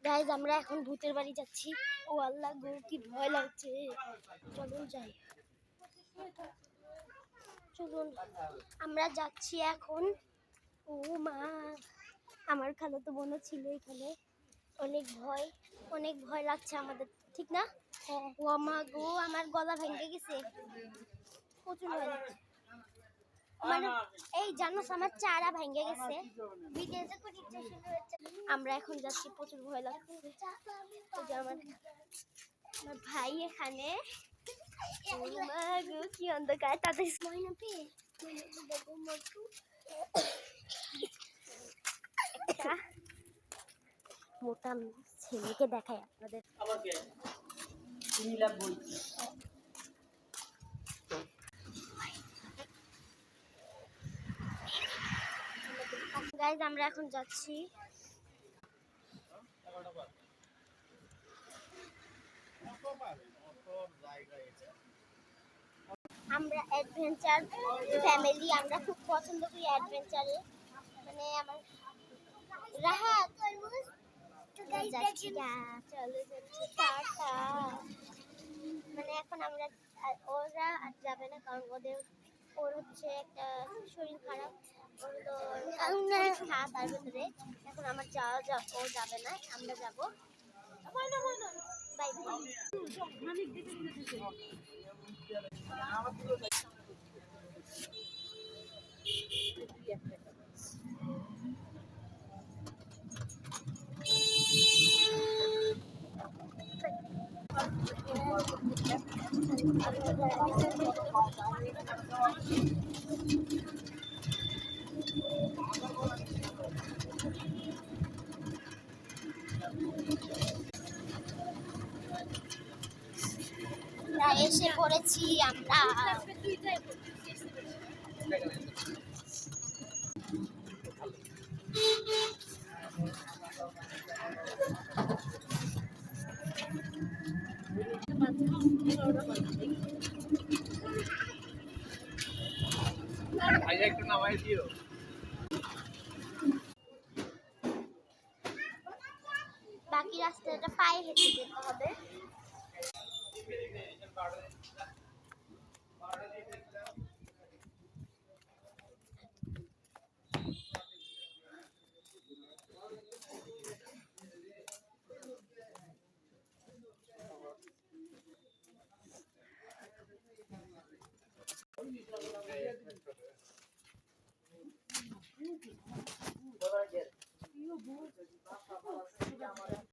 Guys আমরা এখন ভূতের বাড়ি যাচ্ছি। ও আল্লাহ গো, কি ভয় লাগছে। চলুন যাই, চলুন আমরা যাচ্ছি এখন। ও মা, আমার খালাতো বোনও ছিল এখানে। অনেক ভয় লাগছে আমাদের, ঠিক না? ও মা গো, আমার গলা ভেঙে গেছে, প্রচুর ভয় লাগছে। মানে এই জানোস আমার চারা ভেঙে গেছে। আমরা এখন যাচ্ছি, প্রচুর ভয় লাগছে। আমার ভাই এখানে, কি অন্ধকার, তাদের একটা মোটা ছেলেকে দেখাই আপনাদের। গাইজ আমরা এখন যাচ্ছি। আমরা অ্যাডভেঞ্চার ফ্যামিলি, আমরা খুব পছন্দ করি অ্যাডভেঞ্চারে। মানে আমার রাহাত যাচ্ছি, চলো যাচ্ছি, টাটা। মানে এখন আমরা, ওরা আর যাবে না, কারণ ওর হচ্ছে একটা শরীর খারাপ, ওর তো পরীক্ষা তার ভিতরে। এখন আমার ও যাবে না, আমরা যাবো। Bye bye. এসে পড়েছি আমরা। একটু নামাই দিও। বাকি রাস্তাটা পায়ে হেঁটে যেতে হবে।